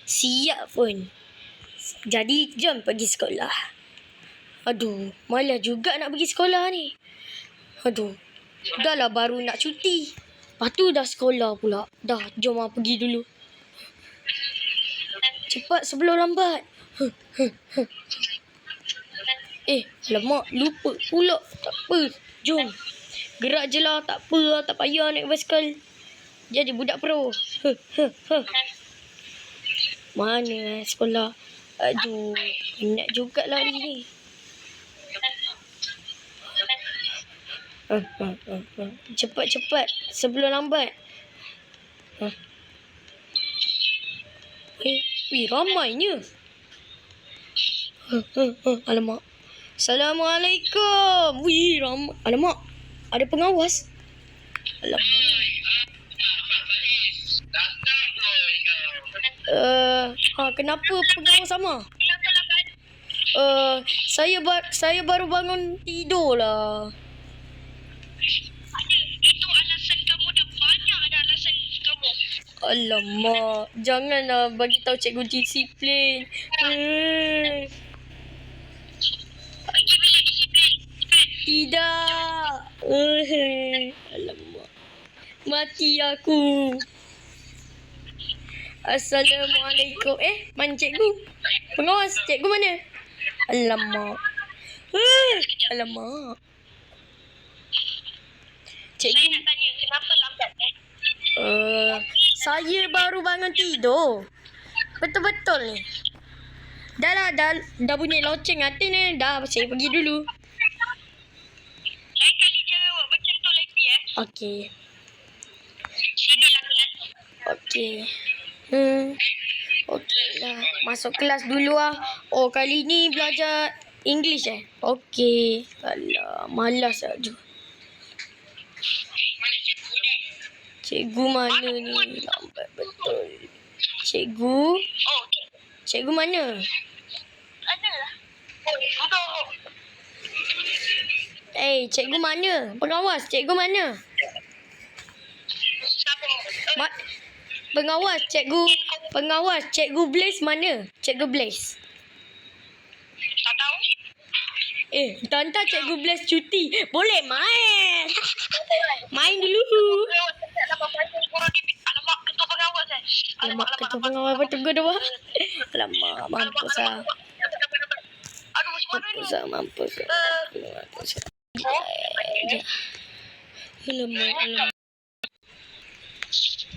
Siap pun. Jadi jom pergi sekolah. Aduh, malas juga nak pergi sekolah ni. Aduh, dah lah baru nak cuti. Lepas tu dah sekolah pula. Dah, jom pergi dulu. Cepat sebelum lambat. Alamak, lupa pula. Tak apa, jom. Gerak je lah, tak apa lah, tak payah naik basikal. Jadi budak pro. Mana sekolah? Aduh, penat jugalah hari ni. Cepat-cepat sebelum lambat. Ramainya. Alamak. Assalamualaikum. Ramai. Alamak, ada pengawas. Alamak. Kenapa pengawas sama? Saya baru bangun tidur lah. Itu alasan kamu dah banyak ada alasan kamu. Alamak, janganlah bagi tahu cikgu disiplin. Pergi bilik disiplin. Tidak. Alamak. Mati aku. Assalamualaikum. Mana cikgu? Pengawas, cikgu mana? Alamak. Alamak. Saya Cikgu, nak tanya, kenapa lambat saya baru bangun tidur. Betul-betul ni. Dah bunyi loceng hati ni. Dah, saya pergi dulu. Lain kali jangan buat macam tu lagi Okey. Sinilah kelas. Okey. Okey lah. Masuk kelas dulu lah. Oh, kali ni belajar English Okey. Alah, malas saja. Cikgu mana ni? Lambat betul. Cikgu? Oh, okey. Cikgu mana? Adalah. Duduk. Cikgu mana? Pengawas, cikgu mana? Siapa? Pengawas, cikgu Blaze mana? Cikgu Blaze. Tak tahu. Entah cikgu Blaze cuti. Boleh main. Main dulu. Alamak, ketua pengawas Alamak, ketua pengawas bertunggu dua. Alamak, mampus lah. Aduh, macam mana ni? Mampus lah. Alamak.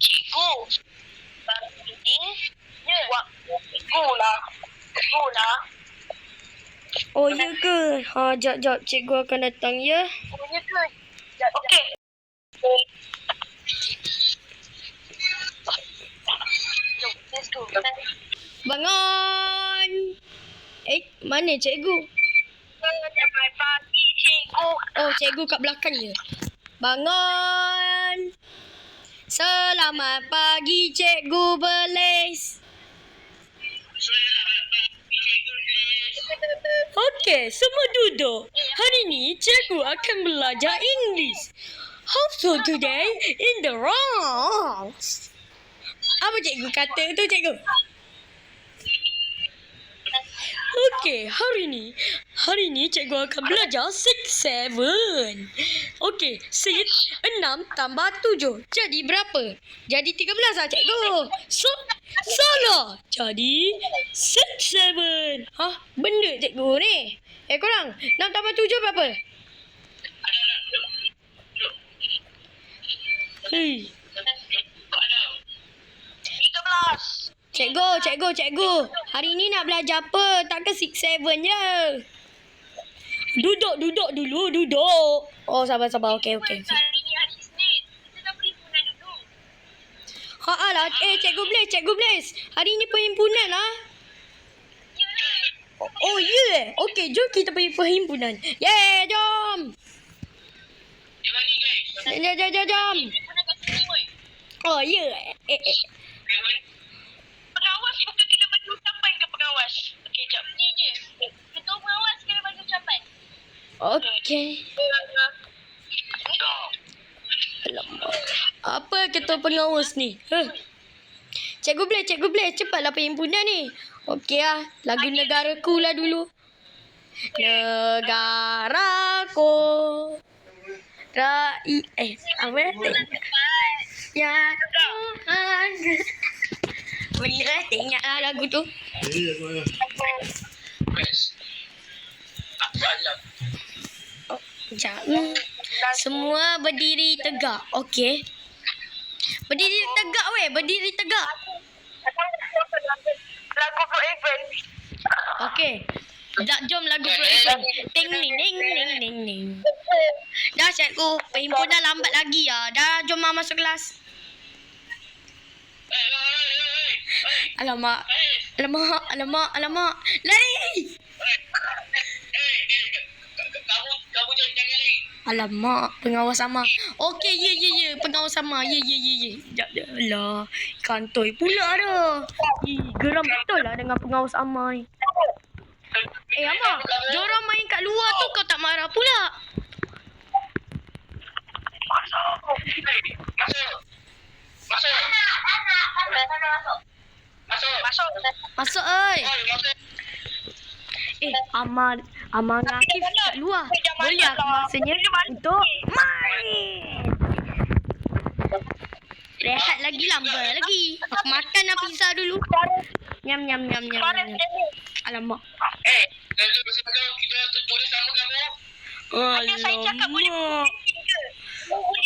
Cikgu. Baru meeting. Cikgu lah. Oh, ya ke? Jap. Cikgu akan datang, ya? Oh, ya ke? Okey. Let's go. Bangun! Mana cikgu? Selamat pagi, cikgu. Oh, cikgu kat belakang je. Bangun! Selamat pagi, Cikgu Blaze. Okey, semua duduk. Hari ni cikgu akan belajar English. How so today in the ranks? Apa cikgu kata tu, cikgu? Okey, hari ni cikgu akan belajar 6, 7. Okey, 6 tambah 7. Jadi berapa? Jadi 13 lah, cikgu. Salah. Jadi 6, 7. Benda cikgu ni. Korang, 6 tambah 7 berapa? Hei. 13. Cikgu. Hari ni nak belajar apa? Takkan 6, 7 je. Duduk dulu. Oh, sabar. Okey. Hari ni hari Isnin. Kita dah perhimpunan dulu. Lah. Cikgu Blaze. Hari ni perhimpunan lah. Oh, ya. Okey, jom kita pergi perhimpunan. Jom. Jom. Perhimpunan kat sini, woi. Oh, ya. Pengawas bukan kena bagi ucapan ke pengawas? Okey, jap. Ni je. Ketua pengawas kena bagi ucapan. Okey. Duduk. Alamak. Apa ketua pengawas ni? Cikgu Blaze. Cepatlah perhimpunan ni. Okey lah. Lagu negaraku lah dulu. Negaraku. Apa? Ya Tuhan. Bener tengok lah lagu tu. Sekejap. Semua berdiri tegak. Okey. Berdiri tegak weh. Berdiri tegak. Lagu Blue Event. Okey. Jom lagu Blue Event. Ting ning ning ning ning ning. Dah cikgu. Perhimpunan lambat lagi lah. Dah jom masuk kelas. Alamak. Lari. Kamu jangan lari. Alamak, pengawas sama. Okey, ya. Pengawas sama. Ya. Sekejap je. Alah, kantoi pula dah. Geram betul lah dengan pengawas sama ni. Amma, diorang main kat luar tu kau tak marah pula. Masuk, oi. Aman Akif kat luar. Boleh aku masanya untuk main. Rehat lagi lambat lagi. Aku makan lah pizza dulu. Nyam. Alamak. Kita tulis nama kamu. Saya cakap boleh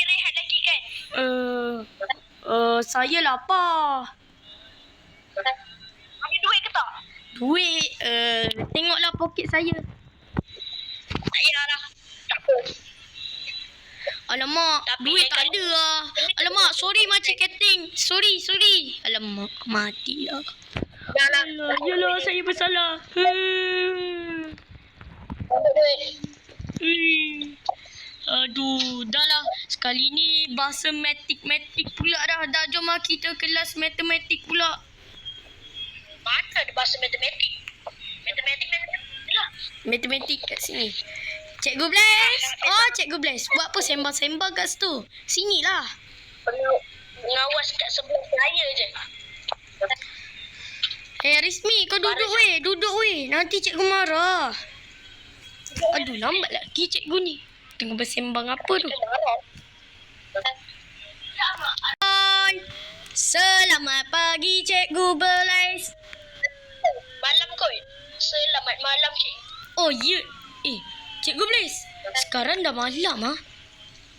rehat lagi kan? Saya lapar. Ambil duit ke tak? Duit, tengoklah poket saya. Tak payahlah. Tak apa. Alamak, duit tak ada lah. Alamak, sorry makcik Keting. Sorry. Alamak, mati lah. Yalah, saya bersalah. Aduh, dah lah. Sekali ni bahasa matematik pula dah. Dah jom lah kita kelas matematik pula. Mana ada bahasa matematik? Matematik lah. Matematik kat sini. Cikgu Blaze. Oh, Cikgu Blaze. Buat apa sembang-sembang kat situ? Sinilah. Pengawas kat sebelah saya je. Rizmi, kau duduk weh. Nanti cikgu marah. Aduh, lambat lagi cikgu ni. Tengah bersembang apa tu? Selamat pagi Cikgu Blaze. Malam kot. Selamat malam, cik. Oh, ya. Cikgu Blaze. Sekarang dah malam ah.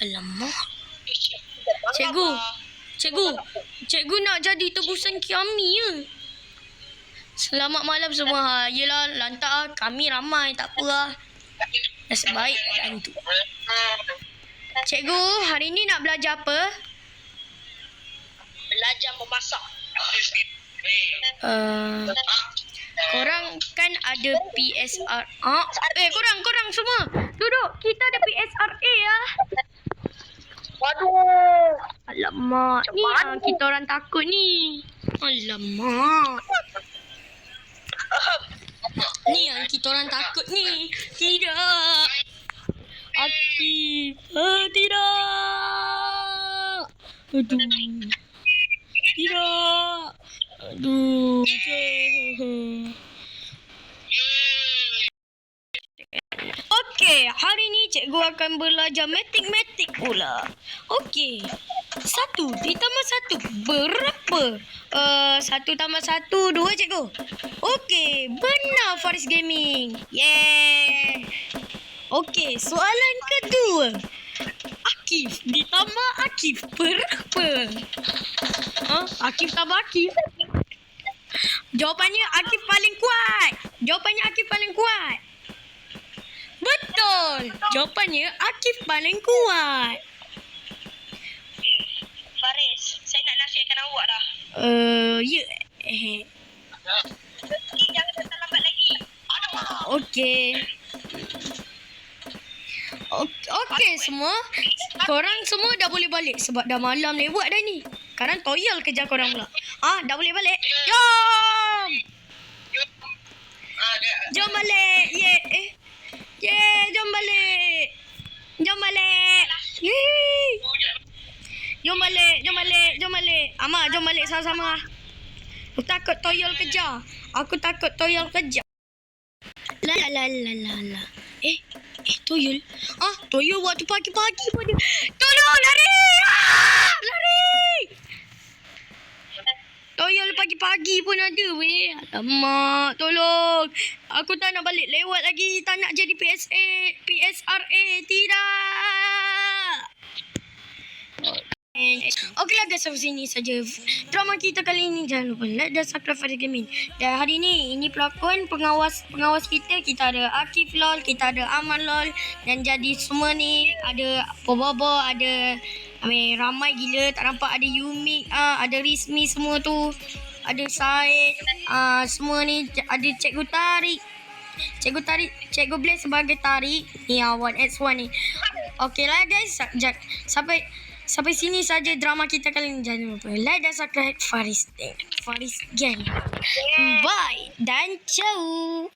Alamak. Cikgu nak jadi tebusan Kiami ya. Selamat malam semua. Yelah, lantak kami ramai. Tak apa lah. Nasib baik keadaan tu. Cikgu, hari ni nak belajar apa? Belajar memasak. Korang kan ada PSR. Korang semua. Duduk. Kita ada PSRA lah. Waduh. Alamak. Ni kita orang takut ni. Alamak. Ni yang kita orang takut ni. Tidak. Akif. Tidak. Aduh. Tidak. Aduh. Okey, hari ni cikgu akan belajar matematik pula. Okey. 1 ditambah 1 berapa? 1 tambah 1 2 cikgu. Okey, benar Faris Gaming. Yeah. Okey, soalan kedua. Akif ditambah Akif berapa? Akif tambah Akif. Jawapannya Akif paling kuat. Betul. Jawapannya Akif paling kuat. Faris, saya nak nasihatkan awak dah. Ya. Jangan datang lambat lagi. Okey. Okey semua. Korang semua dah boleh balik sebab dah malam lewat dah ni. Sekarang toyol kerja korang pula. Dah boleh balik. Jom. Jom balik. Jom balik. Yeay. Jom balik. Amak, jom balik sama-sama. Aku takut toyol kejar. La. Toyol. Toyol waktu pagi-pagi pun dia. Tolong, lari! Lari! Toyol pagi-pagi pun ada weh. Alamak, tolong. Aku tak nak balik lewat lagi. Tak nak jadi PSRA. Tidak. Okeylah guys, sampai sini saja drama kita kali ini. Jangan lupa like dan subscribe Faris Gaming. Dan hari ini pelakon pengawas kita ada Akif lol, kita ada Aman lol, dan jadi semua ni ada Bobo, ada ramai gila, tak nampak ada Yumi, ada Rizmi semua tu, ada Syed, semua ni ada Cikgu Tarik, Cikgu Blaze sebagai Tarik ni, 1x1 ni. Okeylah guys, Sampai sini saja drama kita kali ini. Jangan lupa like dan subscribe Faris Gang. Bye dan ciao.